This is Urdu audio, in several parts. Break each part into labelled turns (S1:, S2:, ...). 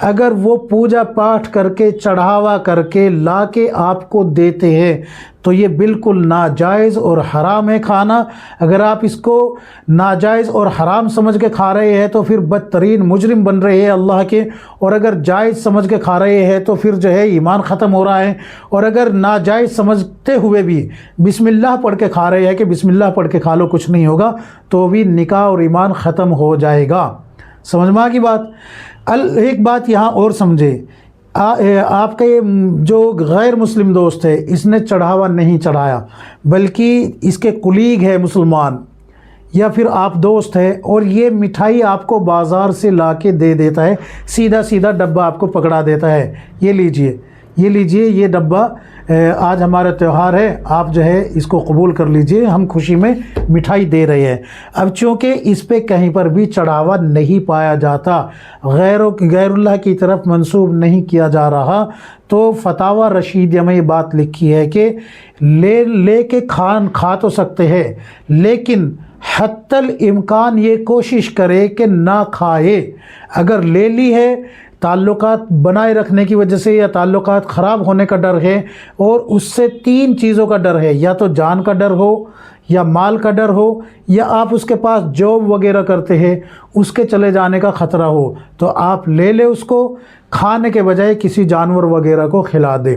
S1: اگر وہ پوجا پاٹھ کر کے چڑھاوا کر کے لا کے آپ کو دیتے ہیں تو یہ بالکل ناجائز اور حرام ہے کھانا۔ اگر آپ اس کو ناجائز اور حرام سمجھ کے کھا رہے ہیں تو پھر بدترین مجرم بن رہے ہیں اللہ کے، اور اگر جائز سمجھ کے کھا رہے ہیں تو پھر جو ہے ایمان ختم ہو رہا ہے، اور اگر ناجائز سمجھتے ہوئے بھی بسم اللہ پڑھ کے کھا رہے ہیں کہ بسم اللہ پڑھ کے کھا لو کچھ نہیں ہوگا، تو بھی نکاح اور ایمان ختم ہو جائے گا۔ سمجھ میں آ گئی بات؟ ایک بات یہاں اور سمجھے، آپ کا یہ جو غیر مسلم دوست ہے اس نے چڑھاوا نہیں چڑھایا، بلکہ اس کے کلیگ ہے مسلمان یا پھر آپ دوست ہے، اور یہ مٹھائی آپ کو بازار سے لا کے دے دیتا ہے، سیدھا سیدھا ڈبہ آپ کو پکڑا دیتا ہے، یہ لیجئے یہ ڈبہ آج ہمارا تہوار ہے، آپ جو ہے اس کو قبول کر لیجئے، ہم خوشی میں مٹھائی دے رہے ہیں۔ اب چونکہ اس پہ کہیں پر بھی چڑھاوا نہیں پایا جاتا، غیر اللہ کی طرف منسوب نہیں کیا جا رہا، تو فتاوی رشیدیہ میں یہ بات لکھی ہے کہ لے کے کھا تو سکتے ہیں، لیکن حتی الامکان یہ کوشش کرے کہ نہ کھائے۔ اگر لے لی ہے تعلقات بنائے رکھنے کی وجہ سے یا تعلقات خراب ہونے کا ڈر ہے، اور اس سے 3 چیزوں کا ڈر ہے، یا تو جان کا ڈر ہو، یا مال کا ڈر ہو، یا آپ اس کے پاس جاب وغیرہ کرتے ہیں اس کے چلے جانے کا خطرہ ہو، تو آپ لے لے اس کو، کھانے کے بجائے کسی جانور وغیرہ کو کھلا دے،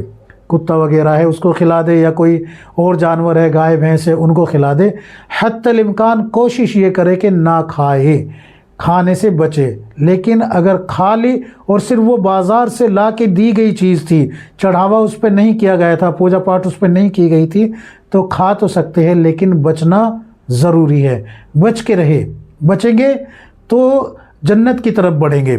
S1: کتا وغیرہ ہے اس کو کھلا دے، یا کوئی اور جانور ہے گائے بھینس ہے ان کو کھلا دے۔ حتی الامکان کوشش یہ کرے کہ نہ کھائے، کھانے سے بچے۔ لیکن اگر کھا لی اور صرف وہ بازار سے لا کے دی گئی چیز تھی، چڑھاوا اس پہ نہیں کیا گیا تھا، پوجا پاٹ اس پہ نہیں کی گئی تھی، تو کھا تو سکتے ہیں، لیکن بچنا ضروری ہے۔ بچ کے رہے، بچیں گے تو جنت کی طرف بڑھیں گے۔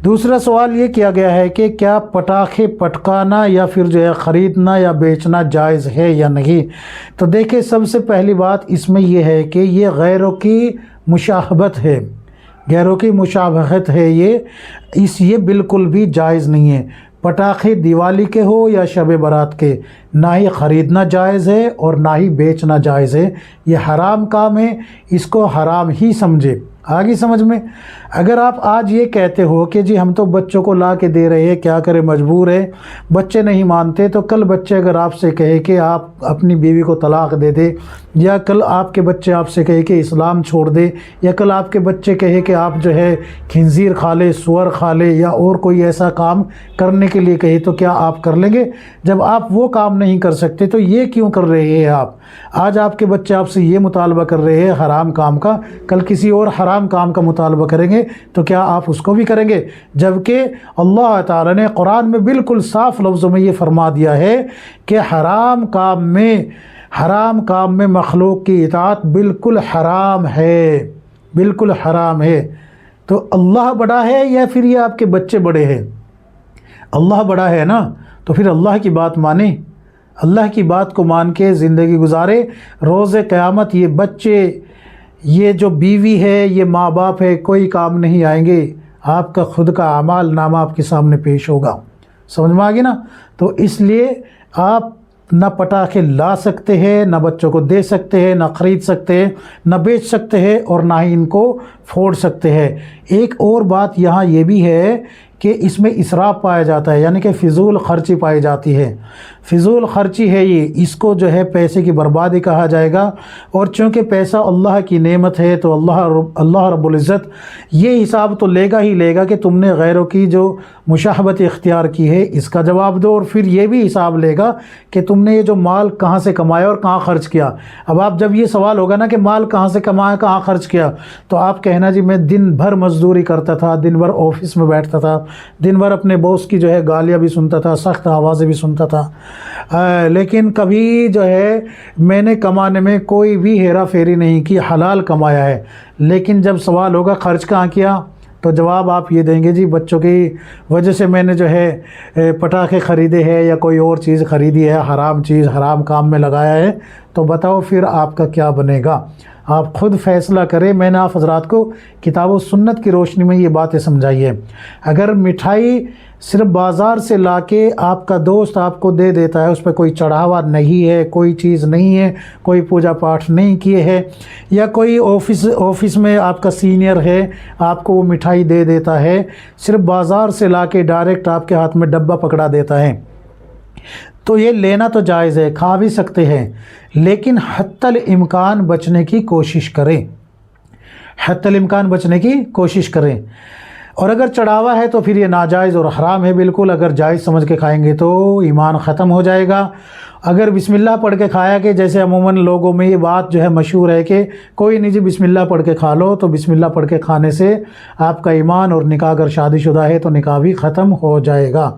S1: دوسرا سوال یہ کیا گیا ہے کہ کیا پٹاخے پٹکانا یا پھر جو ہے خریدنا یا بیچنا جائز ہے یا نہیں؟ تو دیکھیں، سب سے پہلی بات اس میں یہ ہے کہ یہ غیروں کی مشابہت ہے، غیروں کی مشابہت ہے، یہ بالکل بھی جائز نہیں ہے۔ پٹاخے دیوالی کے ہو یا شب برات کے، نہ ہی خریدنا جائز ہے اور نہ ہی بیچنا جائز ہے، یہ حرام کام ہے، اس کو حرام ہی سمجھے۔ آگے سمجھ میں؟ اگر آپ آج یہ کہتے ہو کہ جی ہم تو بچوں کو لا کے دے رہے ہیں، کیا کرے مجبور ہے، بچے نہیں مانتے، تو کل بچے اگر آپ سے کہے کہ آپ اپنی بیوی کو طلاق دے دے، یا کل آپ کے بچے آپ سے کہے کہ اسلام چھوڑ دے، یا کل آپ کے بچے کہے کہ آپ جو ہے خنزیر کھا لے، سور کھا لے، یا اور کوئی ایسا کام کرنے کے لیے کہے، تو کیا آپ کر لیں گے؟ جب آپ وہ کام نہیں کر سکتے تو یہ کیوں کر رہے ہیں آپ؟ آج آپ کے بچے آپ سے یہ مطالبہ کر رہے ہیں حرام کام کا، کل کسی اور حرام کام کا مطالبہ کریں گے تو کیا آپ اس کو بھی کریں گے؟ جبکہ اللہ تعالیٰ نے قرآن میں بالکل صاف لفظوں میں یہ فرما دیا ہے کہ حرام کام میں مخلوق کی اطاعت بالکل حرام ہے، بالکل حرام ہے۔ تو اللہ بڑا ہے یا پھر یہ آپ کے بچے بڑے ہیں؟ اللہ بڑا ہے نا، تو پھر اللہ کی بات مانیں، اللہ کی بات کو مان کے زندگی گزارے۔ روز قیامت یہ بچے، یہ جو بیوی ہے، یہ ماں باپ ہے، کوئی کام نہیں آئیں گے، آپ کا خود کا اعمال نامہ آپ کے سامنے پیش ہوگا۔ سمجھ میں آ گئی نا؟ تو اس لیے آپ نہ پٹاخے لا سکتے ہیں، نہ بچوں کو دے سکتے ہیں، نہ خرید سکتے ہیں، نہ بیچ سکتے ہیں، اور نہ ہی ان کو پھوڑ سکتے ہیں۔ ایک اور بات یہاں یہ بھی ہے کہ اس میں اسراف پایا جاتا ہے، یعنی کہ فضول خرچی پائی جاتی ہے۔ فضول خرچی ہے یہ، اس کو جو ہے پیسے کی بربادی کہا جائے گا، اور چونکہ پیسہ اللہ کی نعمت ہے تو اللہ رب العزت یہ حساب تو لے گا ہی لے گا کہ تم نے غیروں کی جو مشابہت اختیار کی ہے اس کا جواب دو، اور پھر یہ بھی حساب لے گا کہ تم نے یہ جو مال کہاں سے کمایا اور کہاں خرچ کیا۔ اب آپ جب یہ سوال ہوگا نا کہ مال کہاں سے کمایا، کہاں خرچ کیا، تو آپ کہنا جی میں دن بھر مزدوری کرتا تھا، دن بھر آفس میں بیٹھتا تھا، دن بھر اپنے باس کی جو ہے گالیاں بھی سنتا تھا، سخت آوازیں بھی سنتا تھا، لیکن کبھی جو ہے میں نے کمانے میں کوئی بھی ہیرا پھیری نہیں کی، حلال کمایا ہے۔ لیکن جب سوال ہوگا خرچ کہاں کیا، تو جواب آپ یہ دیں گے جی بچوں کی وجہ سے میں نے جو ہے پٹاخے خریدے ہیں یا کوئی اور چیز خریدی ہے، حرام چیز حرام کام میں لگایا ہے۔ تو بتاؤ پھر آپ کا کیا بنے گا؟ آپ خود فیصلہ کریں۔ میں نے آپ حضرات کو کتاب و سنت کی روشنی میں یہ باتیں سمجھائی ہے۔ اگر مٹھائی صرف بازار سے لا کے آپ کا دوست آپ کو دے دیتا ہے، اس پہ کوئی چڑھاوا نہیں ہے، کوئی چیز نہیں ہے، کوئی پوجا پاٹھ نہیں کیے ہے، یا کوئی آفس میں آپ کا سینئر ہے آپ کو وہ مٹھائی دے دیتا ہے، صرف بازار سے لا کے ڈائریکٹ آپ کے ہاتھ میں ڈبہ پکڑا دیتا ہے، تو یہ لینا تو جائز ہے، کھا بھی سکتے ہیں، لیکن حتی الامکان بچنے کی کوشش کریں، حتی الامکان بچنے کی کوشش کریں۔ اور اگر چڑھاوا ہے تو پھر یہ ناجائز اور حرام ہے بالکل۔ اگر جائز سمجھ کے کھائیں گے تو ایمان ختم ہو جائے گا۔ اگر بسم اللہ پڑھ کے کھایا کہ جیسے عموماً لوگوں میں یہ بات جو ہے مشہور ہے کہ کوئی نہیں جی بسم اللہ پڑھ کے کھا لو، تو بسم اللہ پڑھ کے کھانے سے آپ کا ایمان، اور نکاح اگر شادی شدہ ہے تو نکاح بھی ختم ہو جائے گا۔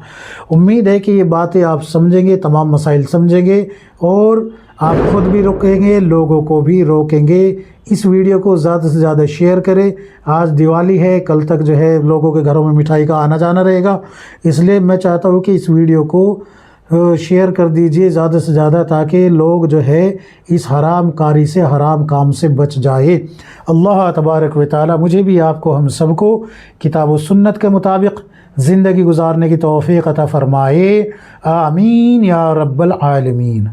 S1: امید ہے کہ یہ باتیں آپ سمجھیں گے، تمام مسائل سمجھیں گے، اور آپ خود بھی روکیں گے، لوگوں کو بھی روکیں گے۔ اس ویڈیو کو زیادہ سے زیادہ شیئر کریں۔ آج دیوالی ہے، کل تک جو ہے لوگوں کے گھروں میں مٹھائی کا آنا جانا رہے گا، اس لیے میں چاہتا ہوں کہ اس ویڈیو کو شیئر کر دیجئے زیادہ سے زیادہ، تاکہ لوگ جو ہے اس حرام کاری سے، حرام کام سے بچ جائے۔ اللہ تبارک و تعالی مجھے بھی، آپ کو، ہم سب کو کتاب و سنت کے مطابق زندگی گزارنے کی توفیق عطا فرمائے۔ آمین یا رب العالمین۔